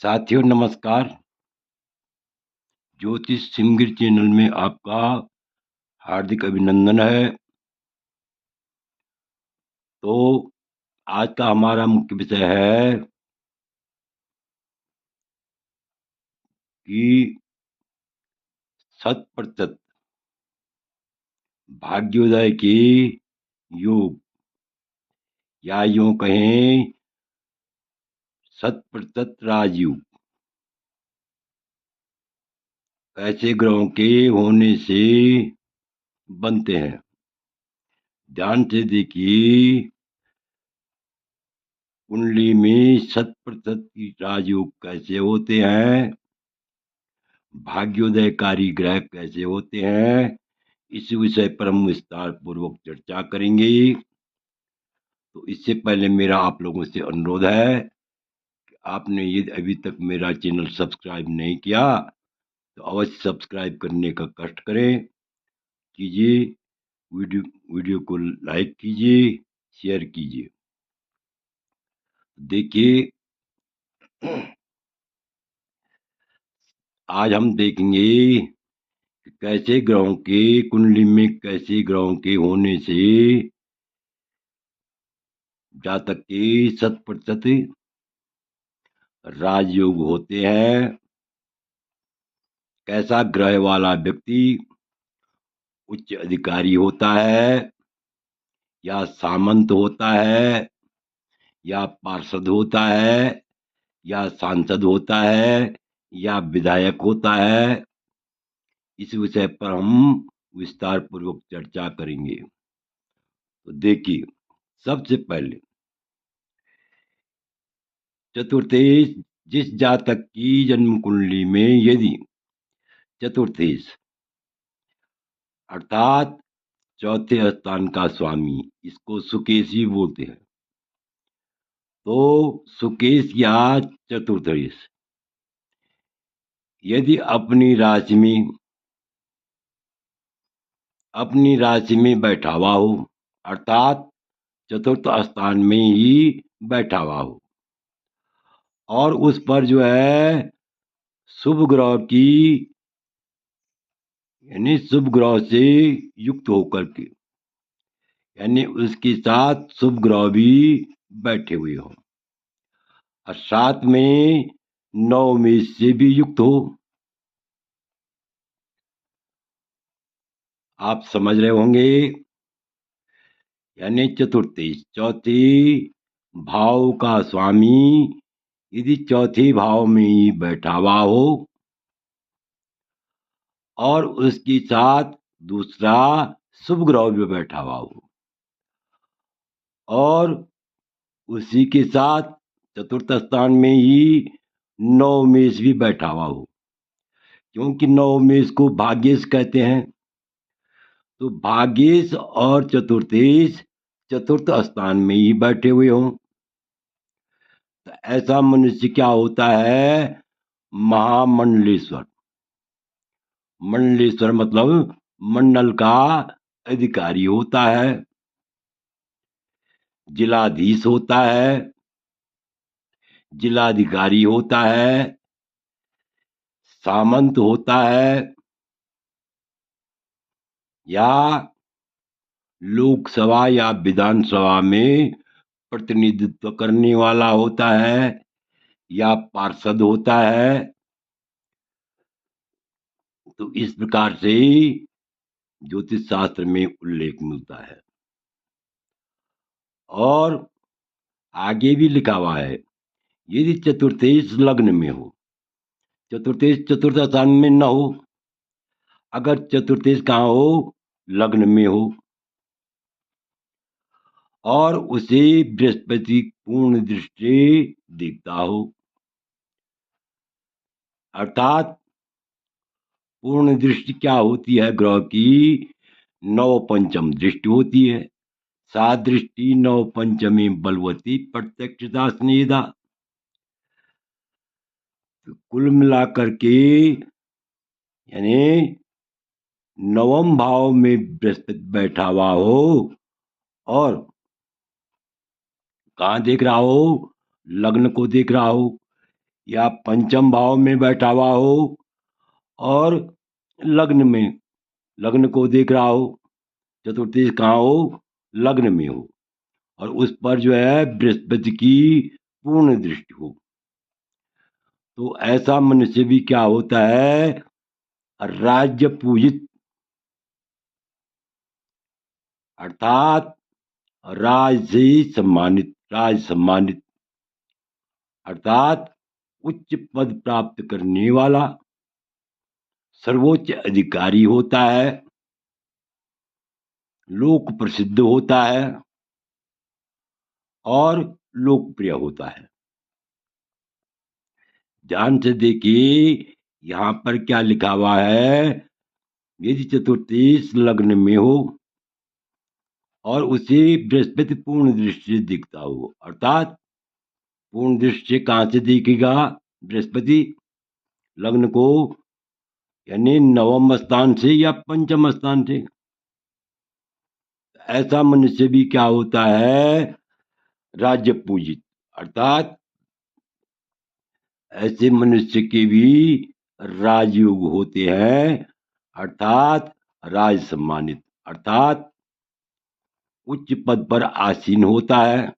साथियों नमस्कार। ज्योतिष सिमगिर चैनल में आपका हार्दिक अभिनंदन है। तो आज का हमारा मुख्य विषय है कि 100% भाग्योदय के योग, या यूं कहें 100% राजयोग, ऐसे ग्रहों के होने से बनते हैं। ध्यान से देखिए, कुंडली में 100% की राजयोग कैसे होते हैं, भाग्योदयकारी ग्रह कैसे होते हैं, इस विषय पर हम विस्तार पूर्वक चर्चा करेंगे। तो इससे पहले मेरा आप लोगों से अनुरोध है कि आपने यदि अभी तक मेरा चैनल सब्सक्राइब नहीं किया तो अवश्य सब्सक्राइब करने का कष्ट करें, कीजिए। वीडियो को लाइक कीजिए, शेयर कीजिए। देखिए, आज हम देखेंगे कि कैसे ग्रहों के कुंडली में कैसे ग्रहों के होने से जातक के 100% राजयोग होते हैं। कैसा ग्रह वाला व्यक्ति उच्च अधिकारी होता है, या सामंत होता है, या पार्षद होता है, या सांसद होता है, या विधायक होता है, इस विषय पर हम विस्तार पूर्वक चर्चा करेंगे। तो देखिए, सबसे पहले चतुर्थेश, जिस जातक की जन्म कुंडली में यदि चतुर्थेश अर्थात चौथे स्थान का स्वामी, इसको सुकेश ही बोलते हैं, तो सुकेश या चतुर्थेश यदि अपनी राशि में बैठा हुआ हो, अर्थात चतुर्थ स्थान में ही बैठा हुआ हो, और उस पर जो है शुभ ग्रह की, यानी शुभ ग्रह से युक्त होकर के, यानी उसके साथ शुभ ग्रह भी बैठे हुए हो, और साथ में नवमेष से भी युक्त हो। आप समझ रहे होंगे, यानी चतुर्थेश चौथे भाव का स्वामी यदि चौथे भाव में ही बैठा हुआ हो, और उसके साथ दूसरा शुभ ग्रह भी बैठा हुआ हो, और उसी के साथ चतुर्थ स्थान में ही नवमेष भी बैठा हुआ हो, क्योंकि नवमेष को भाग्येश कहते हैं। तो भाग्येश और चतुर्थेश चतुर्थ स्थान में ही बैठे हुए हों, तो ऐसा मनुष्य क्या होता है, महामंडलेश्वर। मंडलेश्वर मतलब मंडल का अधिकारी होता है, जिलाधीश होता है, जिलाधिकारी होता है, सामंत होता है, या लोकसभा या विधानसभा में प्रतिनिधित्व करने वाला होता है, या पार्षद होता है। तो इस प्रकार से ज्योतिष शास्त्र में उल्लेख मिलता है, और आगे भी लिखा हुआ है, यदि चतुर्थेश लग्न में हो, चतुर्थेश चतुर्थ स्थान में न हो, अगर चतुर्थेश कहाँ हो, लग्न में हो, और उसे बृहस्पति पूर्ण दृष्टि देखता हो, अर्थात पूर्ण दृष्टि क्या होती है ग्रह की, नव पंचम दृष्टि होती है। सात दृष्टि नव पंचमी बलवती प्रत्यक्षता स्नेदा। तो कुल मिलाकर के, यानी नवम भाव में बृहस्पति बैठा हुआ हो, और कहाँ देख रहा हो, लग्न को देख रहा हो, या पंचम भाव में बैठा हुआ हो और लग्न में, लग्न को देख रहा हो, चतुर्थी कहाँ हो, लग्न में हो, और उस पर जो है बृहस्पति की पूर्ण दृष्टि हो, तो ऐसा मनुष्य भी क्या होता है, राज्य पूजित, अर्थात राज से सम्मानित, राज सम्मानित, अर्थात उच्च पद प्राप्त करने वाला सर्वोच्च अधिकारी होता है, लोक प्रसिद्ध होता है और लोकप्रिय होता है। ध्यान से देखिए यहां पर क्या लिखा हुआ है, यदि चतुर्थी लग्न में हो और उसे बृहस्पति पूर्ण दृष्टि से दिखता हो, अर्थात पूर्ण दृष्टि से कहां से दिखेगा, बृहस्पति लग्न को, यानी नवम स्थान से या पंचम स्थान से। ऐसा मनुष्य भी क्या होता है, राज्य पूजित, अर्थात ऐसे मनुष्य के भी राजयोग होते हैं, अर्थात राज सम्मानित, अर्थात उच्च पद पर आसीन होता है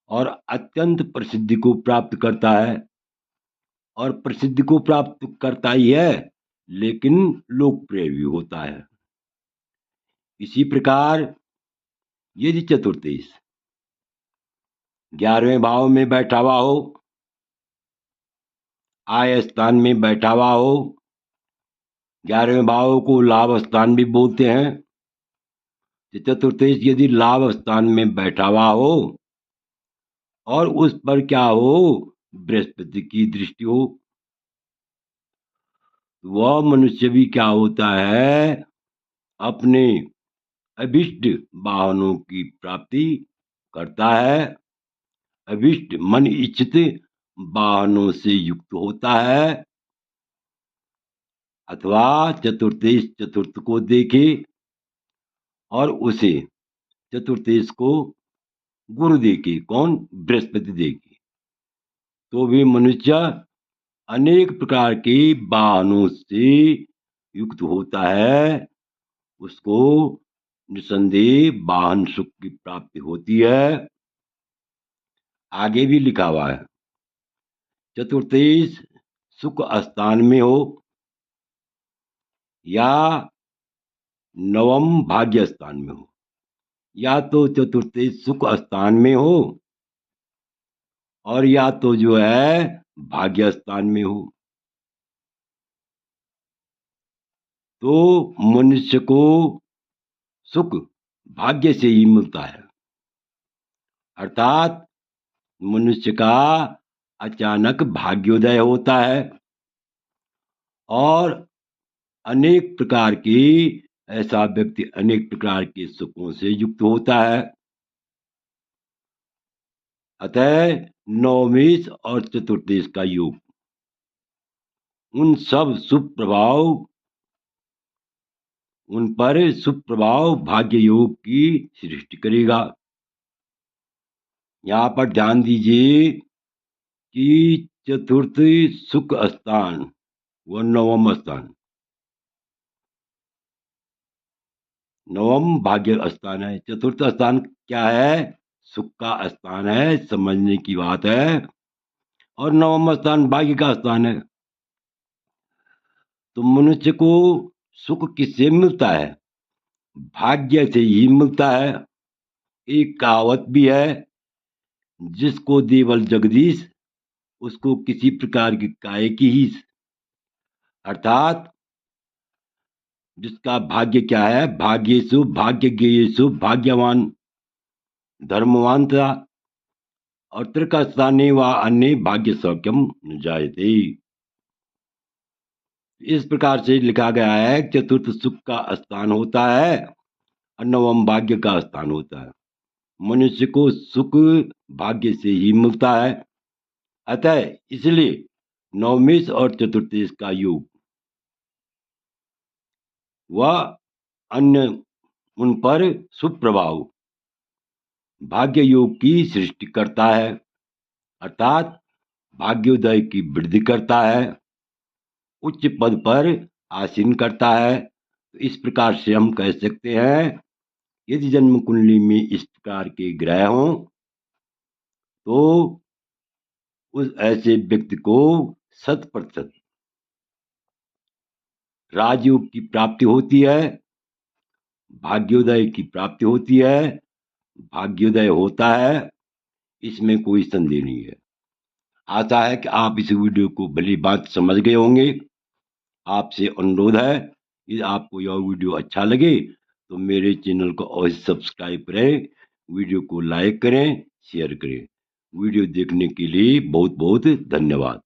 और अत्यंत प्रसिद्धि को प्राप्त करता है, और प्रसिद्धि को प्राप्त करता ही है लेकिन लोकप्रिय भी होता है। इसी प्रकार यदि चतुर्थी 11वें भाव में बैठा हुआ हो, आय स्थान में बैठा हुआ हो, 11वें भाव को लाभ स्थान भी बोलते हैं, चतुर्थी यदि लाभ स्थान में बैठा हुआ हो और उस पर क्या हो, बृहस्पति की दृष्टि हो, वह मनुष्य भी क्या होता है, अपने अभिष्ट वाहनों की प्राप्ति करता है, अभिष्ट मन इच्छित वाहनों से युक्त होता है, अथवा चतुर्थेश चतुर्थ को देखे और उसे चतुर्थेश को गुरु देखे, कौन, बृहस्पति देखे, तो भी मनुष्य अनेक प्रकार के वाहनों से युक्त होता है, उसको निसंदेह वाहन सुख की प्राप्ति होती है। आगे भी लिखा हुआ है, चतुर्थेश सुख स्थान में हो या नवम भाग्य स्थान में हो, या तो चतुर्थेश सुख स्थान में हो और या तो जो है भाग्य स्थान में हो, तो मनुष्य को सुख भाग्य से ही मिलता है, अर्थात मनुष्य का अचानक भाग्योदय होता है और अनेक प्रकार की, ऐसा व्यक्ति अनेक प्रकार के सुखों से युक्त होता है। अतः नवमेश और चतुर्देश का योग उन सब शुभ प्रभाव, उन पर शुभ प्रभाव भाग्य योग की सृष्टि करेगा। यहाँ पर ध्यान दीजिए कि चतुर्थ सुख स्थान व नवम स्थान, नवम भाग्य स्थान है, चतुर्थ स्थान क्या है, सुख का स्थान है, समझने की बात है, और नवम स्थान भाग्य का स्थान है। तो मनुष्य को सुख किससे मिलता है, भाग्य से ही मिलता है। एक कहावत भी है, जिसको देवल जगदीश उसको किसी प्रकार की काय की हीस, अर्थात जिसका भाग्य क्या है, भाग्येषु भाग्य ज्ञेयेषु भाग्यवान धर्मवान था, और त्रिक स्थाने व अन्य भाग्य सौख्यम न जायते। इस प्रकार से लिखा गया है, चतुर्थ सुख का स्थान होता है और नवम भाग्य का स्थान होता है। मनुष्य को सुख भाग्य से ही मिलता है, अतः इसलिए नवमेश और चतुर्थेश का योग वह अन्य उन पर शुभ प्रभाव भाग्य योग की सृष्टि करता है, अर्थात भाग्योदय की वृद्धि करता है, उच्च पद पर आसीन करता है। तो इस प्रकार से हम कह सकते हैं, यदि जन्म कुंडली में इस प्रकार के ग्रह हों तो उस ऐसे व्यक्ति को 100% राजयोग की प्राप्ति होती है, भाग्योदय की प्राप्ति होती है, भाग्योदय होता है, इसमें कोई संदेह नहीं है। आशा है कि आप इस वीडियो को भली बात समझ गए होंगे। आपसे अनुरोध है, यदि आपको यह वीडियो अच्छा लगे तो मेरे चैनल को अवश्य सब्सक्राइब करें, वीडियो को लाइक करें, शेयर करें। वीडियो देखने के लिए बहुत बहुत धन्यवाद।